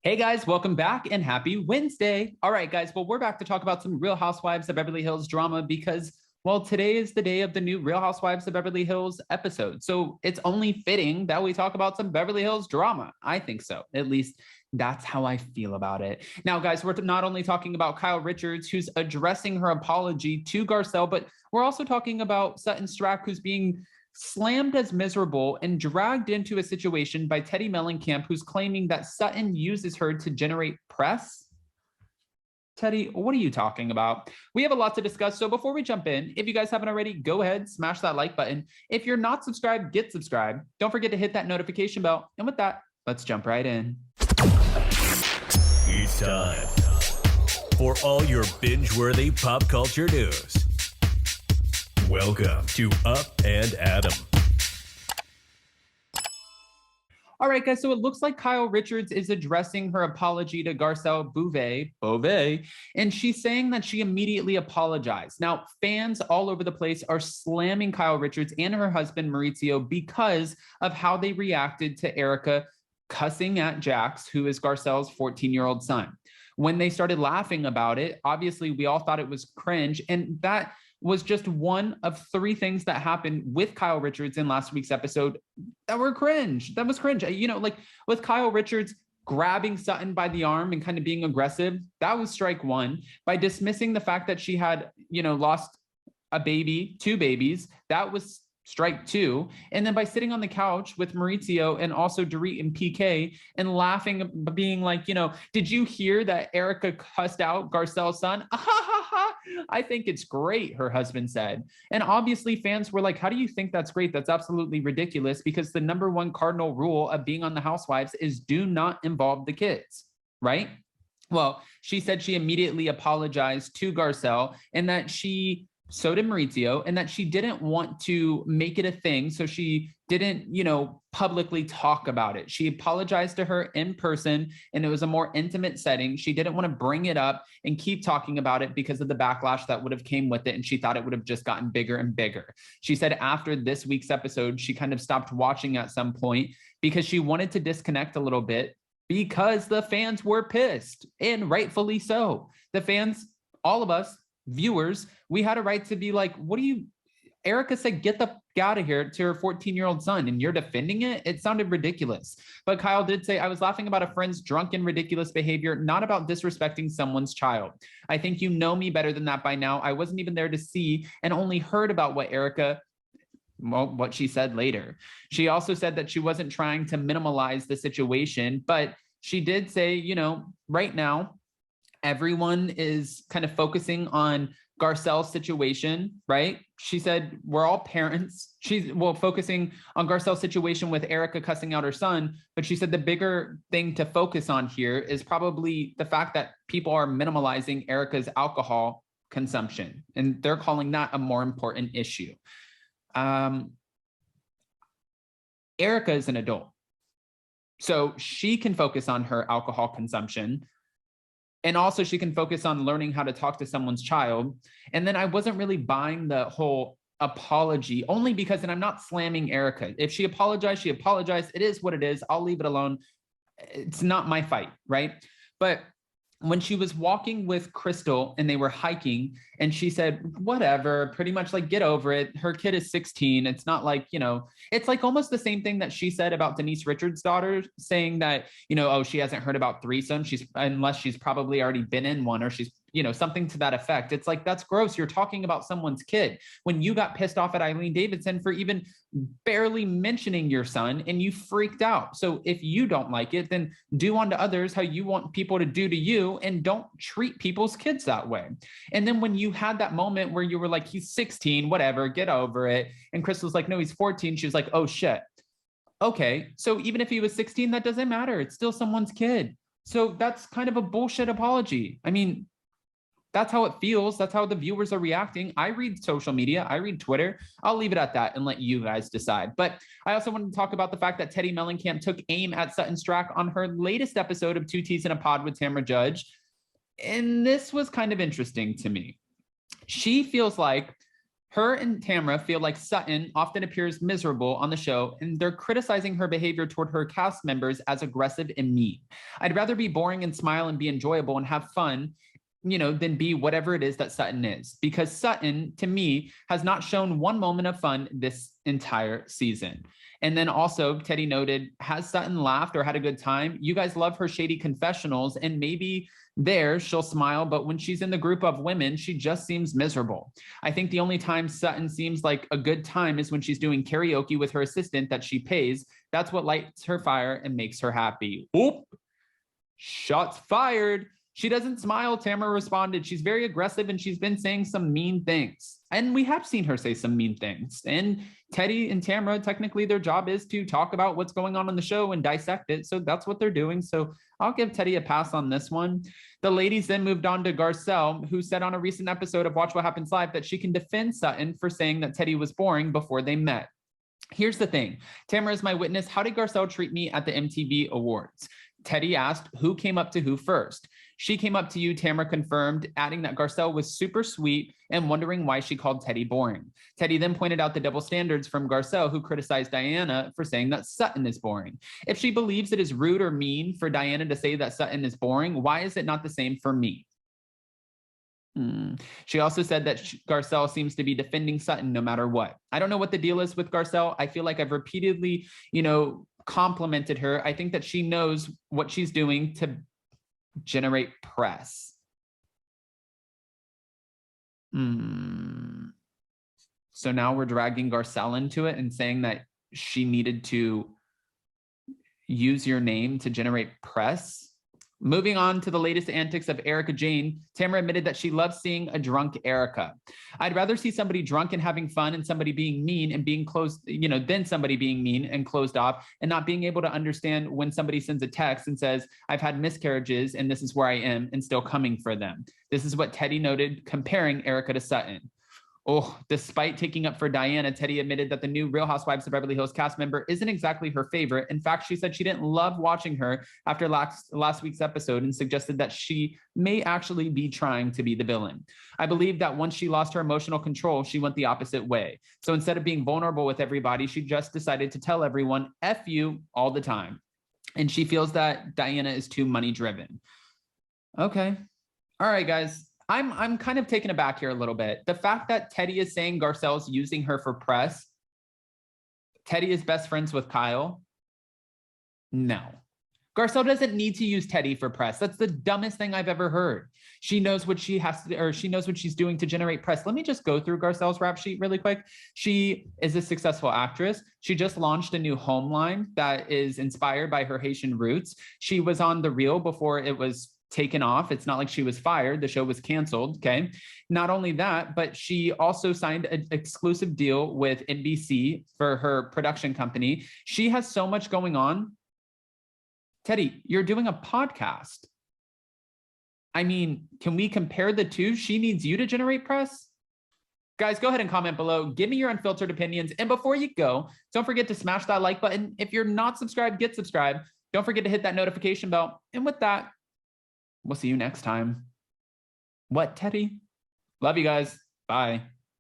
Hey guys, welcome back and happy Wednesday. All right, guys, well, we're back to talk about some Real Housewives of Beverly Hills drama because, well, today is the day of the new Real Housewives of Beverly Hills episode. So it's only fitting that we talk about some Beverly Hills drama. I think so. At least that's how I feel about it. Now, guys, we're not only talking about Kyle Richards, who's addressing her apology to Garcelle, but we're also talking about Sutton Strack, who's being slammed as miserable and dragged into a situation by Teddi Mellencamp, who's claiming that Sutton uses her to generate press. Teddi, what are you talking about? We have a lot to discuss. So before we jump in, if you guys haven't already, go ahead, smash that like button. If you're not subscribed, get subscribed. Don't forget to hit that notification bell. And with that, let's jump right in. It's time for all your binge-worthy pop culture news. Welcome to Up and Adam. All right, guys, so it looks like Kyle Richards is addressing her apology to Garcelle Beauvais, and she's saying that she immediately apologized. Now, fans all over the place are slamming Kyle Richards and her husband, Maurizio, because of how they reacted to Erica cussing at Jax, who is Garcelle's 14-year-old son. When they started laughing about it, obviously, we all thought it was cringe, and that was just one of three things that happened with Kyle Richards in last week's episode that were cringe. That was cringe. You know, like with Kyle Richards grabbing Sutton by the arm and kind of being aggressive, that was strike one. By dismissing the fact that she had, lost a baby, two babies, that was strike two. And then by sitting on the couch with Maurizio and also Dorit and PK and laughing, being like, did you hear that Erica cussed out Garcelle's son? I think it's great, her husband said. And obviously fans were like, how do you think that's great? That's absolutely ridiculous, because the number one cardinal rule of being on the Housewives is do not involve the kids, right? Well, she said she immediately apologized to Garcelle and that so did Maurizio, and that she didn't want to make it a thing. So she didn't, publicly talk about it. She apologized to her in person, and it was a more intimate setting. She didn't want to bring it up and keep talking about it because of the backlash that would have came with it. And she thought it would have just gotten bigger and bigger. She said after this week's episode, she kind of stopped watching at some point because she wanted to disconnect a little bit because the fans were pissed, and rightfully so. The fans, all of us, viewers, we had a right to be like, Erica said, get the f out of here to her 14-year-old son, and you're defending it? It sounded ridiculous. But Kyle did say, I was laughing about a friend's drunken, ridiculous behavior, not about disrespecting someone's child. I think you know me better than that by now. I wasn't even there to see and only heard about what she said later. She also said that she wasn't trying to minimize the situation, but she did say, right now, everyone is kind of focusing on Garcelle's situation, right? She said, we're all parents. She's focusing on Garcelle's situation with Erica cussing out her son. But she said the bigger thing to focus on here is probably the fact that people are minimalizing Erica's alcohol consumption, and they're calling that a more important issue. Erica is an adult, so she can focus on her alcohol consumption. And also she can focus on learning how to talk to someone's child. And then I wasn't really buying the whole apology, only because, and I'm not slamming Erica. If she apologized, she apologized. It is what it is. I'll leave it alone. It's not my fight, right? But when she was walking with Crystal and they were hiking, and she said, whatever, pretty much like, get over it. Her kid is 16. It's not like, it's like almost the same thing that she said about Denise Richards' daughter, saying that, oh, she hasn't heard about threesomes, unless she's probably already been in one, or she's, something to that effect. It's like, that's gross. You're talking about someone's kid. When you got pissed off at Eileen Davidson for even barely mentioning your son, and you freaked out. So if you don't like it, then do unto others how you want people to do to you, and don't treat people's kids that way. And then when you had that moment where you were like, he's 16, whatever, get over it. And Crystal's like, no, he's 14. She was like, oh shit. Okay. So even if he was 16, that doesn't matter. It's still someone's kid. So that's kind of a bullshit apology. I mean, that's how it feels. That's how the viewers are reacting. I read social media. I read Twitter. I'll leave it at that and let you guys decide. But I also wanted to talk about the fact that Teddi Mellencamp took aim at Sutton Strack on her latest episode of Two Teas in a Pod with Tamra Judge. And this was kind of interesting to me. She feels like Her and Tamra feel like Sutton often appears miserable on the show, and they're criticizing her behavior toward her cast members as aggressive and mean. I'd rather be boring and smile and be enjoyable and have fun, than be whatever it is that Sutton is. Because Sutton, to me, has not shown one moment of fun this entire season. And then also, Teddy noted, has Sutton laughed or had a good time? You guys love her shady confessionals, and maybe there she'll smile, but when she's in the group of women, she just seems miserable. I think the only time Sutton seems like a good time is when she's doing karaoke with her assistant that she pays. That's what lights her fire and makes her happy. Oop, shots fired. She doesn't smile, Tamara responded. She's very aggressive and she's been saying some mean things. And we have seen her say some mean things. And Teddy and Tamara, technically their job is to talk about what's going on the show and dissect it. So that's what they're doing. So I'll give Teddy a pass on this one. The ladies then moved on to Garcelle, who said on a recent episode of Watch What Happens Live that she can defend Sutton for saying that Teddy was boring before they met. Here's the thing. Tamara is my witness. How did Garcelle treat me at the MTV Awards? Teddy asked, who came up to who first? She came up to you, Tamara confirmed, adding that Garcelle was super sweet and wondering why she called Teddy boring. Teddy then pointed out the double standards from Garcelle, who criticized Diana for saying that Sutton is boring. If she believes it is rude or mean for Diana to say that Sutton is boring, why is it not the same for me? She also said that Garcelle seems to be defending Sutton no matter what. I don't know what the deal is with Garcelle. I feel like I've repeatedly, complimented her. I think that she knows what she's doing to generate press. So now we're dragging Garcelle into it and saying that she needed to use your name to generate press. Moving on to the latest antics of Erica Jane, Tamara admitted that she loves seeing a drunk Erica. I'd rather see somebody drunk and having fun and somebody being mean and being closed, than somebody being mean and closed off and not being able to understand when somebody sends a text and says, I've had miscarriages and this is where I am and still coming for them. This is what Teddy noted, comparing Erica to Sutton. Oh, despite taking up for Diana, Teddy admitted that the new Real Housewives of Beverly Hills cast member isn't exactly her favorite. In fact, she said she didn't love watching her after last week's episode and suggested that she may actually be trying to be the villain. I believe that once she lost her emotional control, she went the opposite way. So instead of being vulnerable with everybody, she just decided to tell everyone, F you all the time. And she feels that Diana is too money driven. Okay. All right, guys. I'm kind of taken aback here a little bit. The fact that Teddy is saying Garcelle's using her for press. Teddy is best friends with Kyle. No. Garcelle doesn't need to use Teddy for press. That's the dumbest thing I've ever heard. She knows what she has to, or she knows what she's doing to generate press. Let me just go through Garcelle's rap sheet really quick. She is a successful actress. She just launched a new home line that is inspired by her Haitian roots. She was on The Real before it was taken off. It's not like she was fired. The show was canceled. Okay. Not only that, but she also signed an exclusive deal with NBC for her production company. She has so much going on. Teddy, you're doing a podcast. I mean, can we compare the two? She needs you to generate press. Guys, go ahead and comment below. Give me your unfiltered opinions. And before you go, don't forget to smash that like button. If you're not subscribed, get subscribed. Don't forget to hit that notification bell. And with that, we'll see you next time. What, Teddy? Love you guys. Bye.